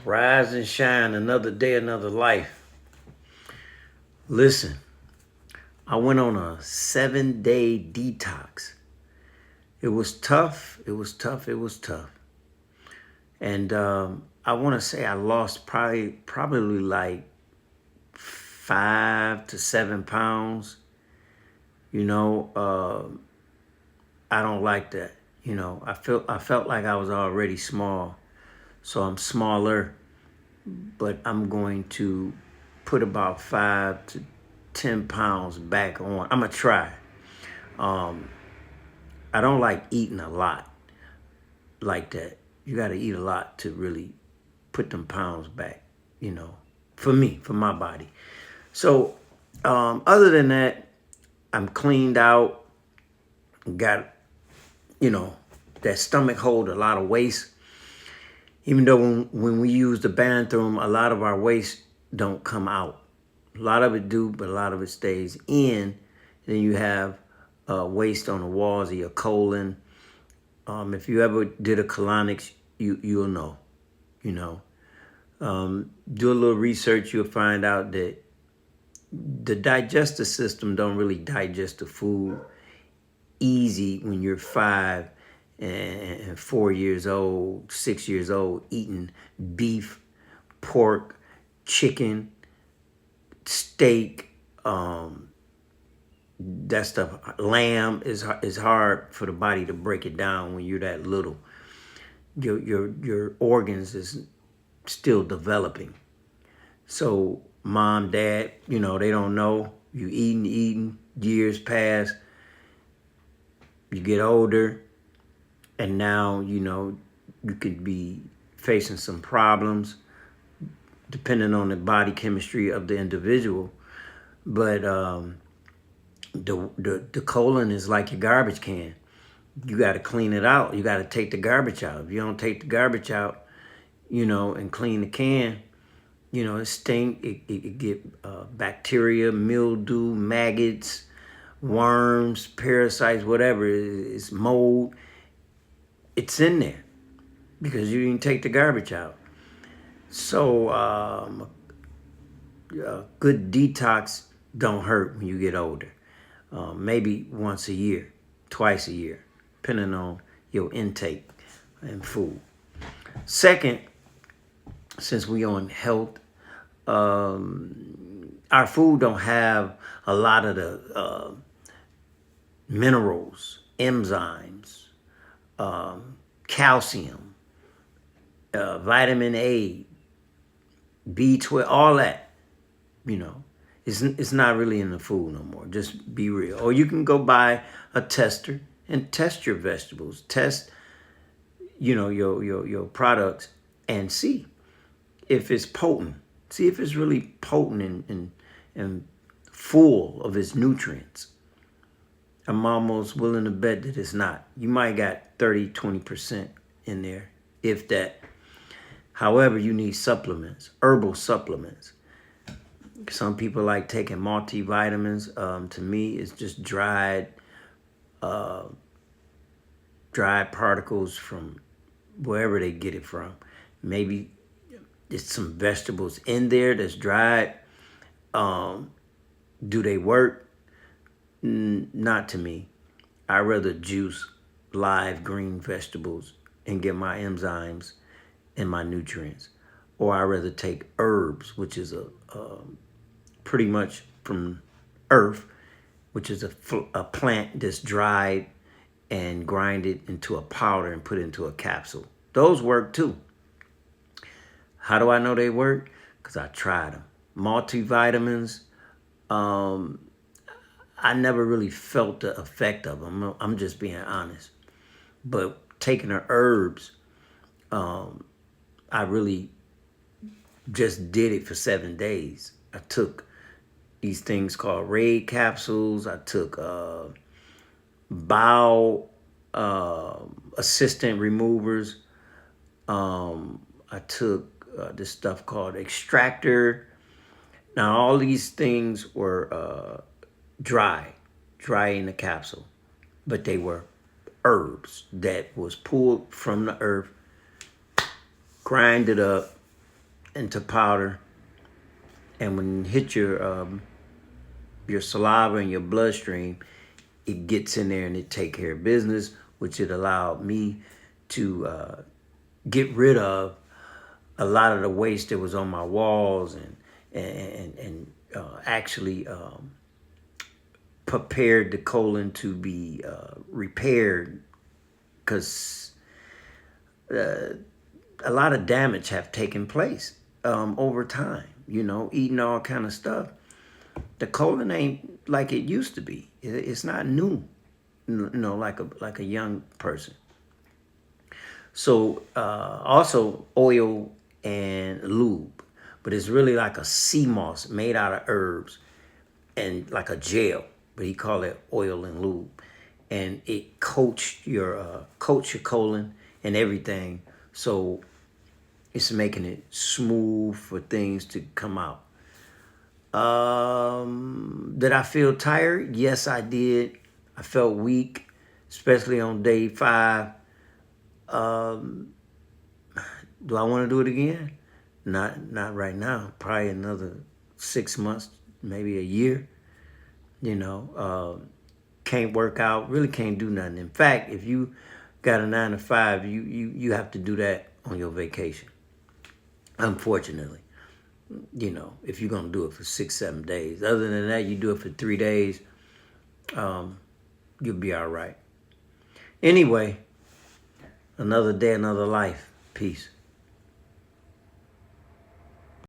Rise and shine, another day, another life. Listen, I went on a 7-day detox. It was tough. It was tough. It was tough. And I want to say I lost probably like 5 to 7 pounds. You know, I don't like that. You know, I felt like I was already small, so I'm smaller, but I'm going to put about 5 to 10 pounds back on. I'm gonna try. Um, I don't like eating a lot like that. You got to eat a lot to really put them pounds back. You know, for me, for my body. So, other than that, I'm cleaned out. Got that stomach hold a lot of waste. Even though when we use the bathroom, a lot of our waste don't come out. A lot of it do, but a lot of it stays in. Then you have waste on the walls of your colon. If you ever did a colonics, you'll know. You know, do a little research, you'll find out that the digestive system don't really digest the food easy when you're 5 and 4 years old, 6 years old, eating beef, pork, chicken, steak, that stuff. Lamb is hard for the body to break it down when you're that little. Your organs is still developing. So mom, dad, they don't know. You eating, years pass, you get older, and now, you could be facing some problems depending on the body chemistry of the individual. But the colon is like your garbage can. You got to clean it out. You got to take the garbage out. If you don't take the garbage out, and clean the can, it stink. It get bacteria, mildew, maggots, worms, parasites, whatever. It's mold. It's in there because you didn't take the garbage out. So a good detox don't hurt when you get older. Maybe once a year, twice a year, depending on your intake and food. Second, since we on health, our food don't have a lot of the minerals, enzymes, calcium, vitamin A, B12, all that. It's not really in the food no more. Just be real. Or you can go buy a tester and test your vegetables. Test, your products and see if it's potent. See if it's really potent and full of its nutrients. I'm almost willing to bet that it's not. You might got 30-20% in there, if that. However, you need supplements, herbal supplements. Some people like taking multivitamins. To me, it's just dried particles from wherever they get it from. Maybe there's some vegetables in there that's dried. Do they work? Not to me. I rather juice live green vegetables and get my enzymes and my nutrients. Or I rather take herbs, which is a pretty much from earth, which is a plant that's dried and grinded into a powder and put into a capsule. Those work too. How do I know they work? Because I tried them. Multivitamins, I never really felt the effect of them. I'm just being honest. But taking the herbs, I really just did it for 7 days. I took these things called raid capsules. I took bowel assistant removers. I took this stuff called extractor. Now, all these things were dry in the capsule, but they were herbs that was pulled from the earth, grinded up, into powder, and when it hit your saliva and your bloodstream, it gets in there and it take care of business, which it allowed me to get rid of a lot of the waste that was on my walls, and actually prepared the colon to be repaired, because a lot of damage have taken place over time. Eating all kind of stuff. The colon ain't like it used to be. It's not new, like a young person. So also oil and lube, but it's really like a sea moss made out of herbs and like a gel, but he called it oil and lube, and it coats your colon and everything. So it's making it smooth for things to come out. Did I feel tired? Yes, I did. I felt weak, especially on day 5. Do I want to do it again? Not right now. Probably another 6 months, maybe a year. Can't work out. Really can't do nothing. In fact, if you got a 9 to 5, you have to do that on your vacation. Unfortunately, if you're gonna do it for 6-7 days. Other than that, you do it for 3 days. You'll be all right. Anyway, another day, another life. Peace.